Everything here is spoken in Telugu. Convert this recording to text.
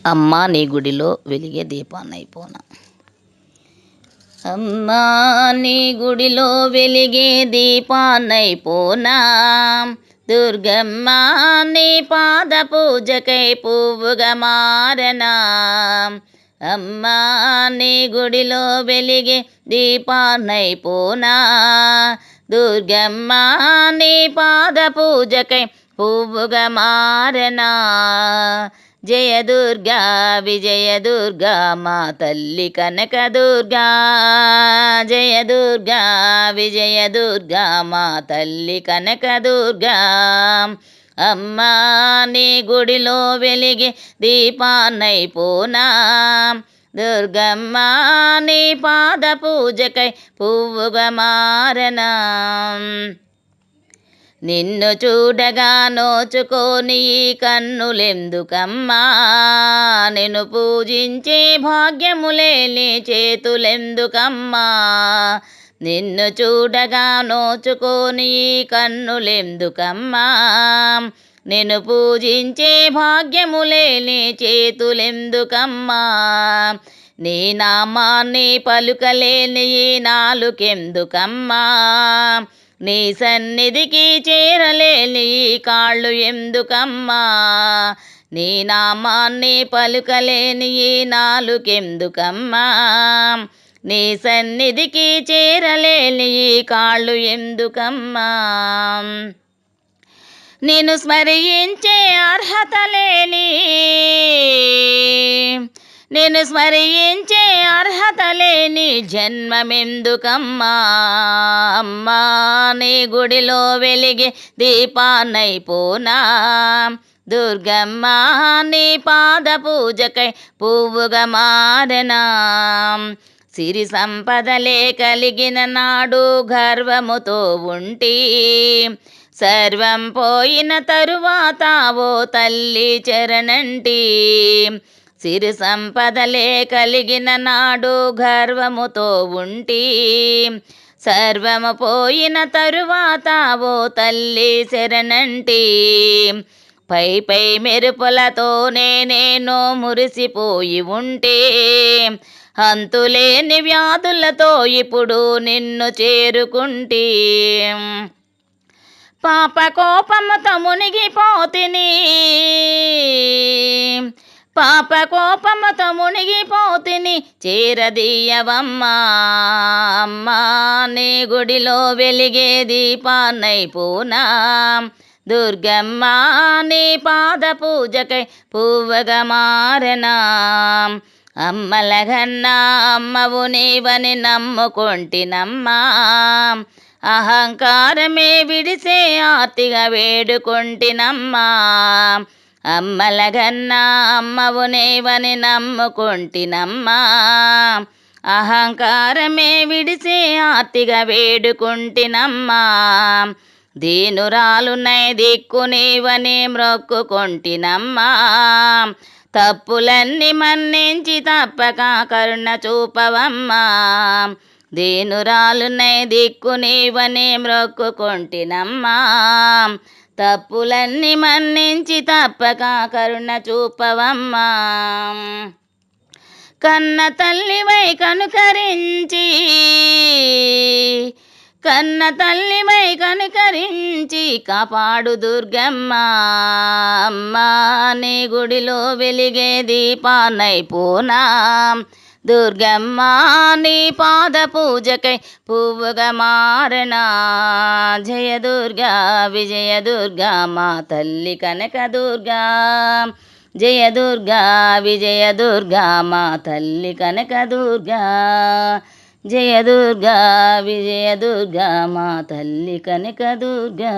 అమ్మా నీ గుడిలో వెలిగే దీపాన్నైపోనా. అమ్మా నీ గుడిలో వెలిగే దీపాన్నైపోనా, దుర్గమ్మ నీ పాద పూజకై పువ్వుగా మారనా. అమ్మా నీ గుడిలో వెలిగే దీపాన్నైపోనా, దుర్గమ్మ నీ పాద పూజకై పువ్వుగా మారనా. జయ దుర్గా విజయ దుర్గా మా తల్లి కనక దుర్గా, జయ దుర్గా విజయ దుర్గా మా తల్లి కనక దుర్గా. అమ్మా నీ గుడిలో వెలిగే దీపాన్నైపోనా, దుర్గమ్మ నీ పాద పూజకై పువ్వుగా మారనా. నిన్ను చూడగా నోచుకోని ఈ కన్నులెందుకమ్మా, నిన్ను పూజించే భాగ్యములేని చేతులెందుకమ్మా. నిన్ను చూడగా నోచుకోని ఈ కన్నులెందుకమ్మా, నిన్ను పూజించే భాగ్యములేని చేతులెందుకమ్మా. నీ నామాన్ని పలుకలేని ఈ నాలుకెందుకమ్మా, నీ సన్నిధికి చేరలేని కాళ్ళు ఎందుకమ్మా. నీ నామాన్ని పలుకలేని ఈ నాలుకెందుకమ్మా, నీ సన్నిధికి చేరలేని కాళ్ళు ఎందుకమ్మా. నిన్ను స్మరించే అర్హత లేని, నేను స్మరించే అర్హత లేని జన్మమెందుకమ్మా. అమ్మా నీ గుడిలో వెలిగే దీపాన్నైపోనా, దుర్గమ్మ నీ పాద పూజకై పువ్వుగా మారనా. సిరి సంపదలే కలిగిన నాడు గర్వముతో ఉంటి, సర్వం పోయిన తరువాత ఓ తల్లి చరణంటి. సిరి సంపదలే కలిగిన నాడు గర్వముతో ఉంటి, సర్వము పోయిన తరువాత ఓ తల్లి శరణంటి. పై పై మెరుపులతోనే నేను మురిసిపోయి ఉంటే, అంతులేని వ్యాధులతో ఇప్పుడు నిన్ను చేరుకుంటే. పాప కోపముతో మునిగిపోతిని, పాప కోపముతో మునిగిపోతిని చేరదీయవమ్మా. అమ్మా నీ గుడిలో వెలిగే దీపాన్నైపోనా, దుర్గమ్మ నీ పాద పూజకై పువ్వుగా మారనా. అమ్మలగన్నా అమ్మవు నీవని నమ్ముకొంటినమ్మా, అహంకారమే విడిసే ఆర్తిగా వేడుకొంటినమ్మా. అమ్మలగన్నా అమ్మవు నీవని నమ్ముకొంటినమ్మా, అహంకారమే విడిసే ఆర్తిగా వేడుకొంటినమ్మా. దీనురాలునై దిక్కు నీవని మ్రొక్కుకొంటినమ్మా, తప్పులన్నీ మన్నించి తప్పక కరుణ చూపవమ్మా. దీనురాలునై దిక్కు నీవని మ్రొక్కుకొంటినమ్మా, తప్పులన్నీ మన్నించి తప్పక కరుణ చూపవమ్మా. కన్న తల్లివై కనుకరించి, కన్న తల్లివై కనుకరించి కాపాడు దుర్గమ్మ. అమ్మా నీ గుడిలో వెలిగే దీపాన్నైపోనా, దుర్గమ్మ నీ పాద పూజకై పువ్వుగా మారనా. జయ దుర్గా విజయ దుర్గా మా తల్లి కనక దుర్గా, జయ దుర్గా విజయ దుర్గా మా తల్లి కనక దుర్గా, జయ దుర్గా విజయ దుర్గా మా తల్లి కనక దుర్గా.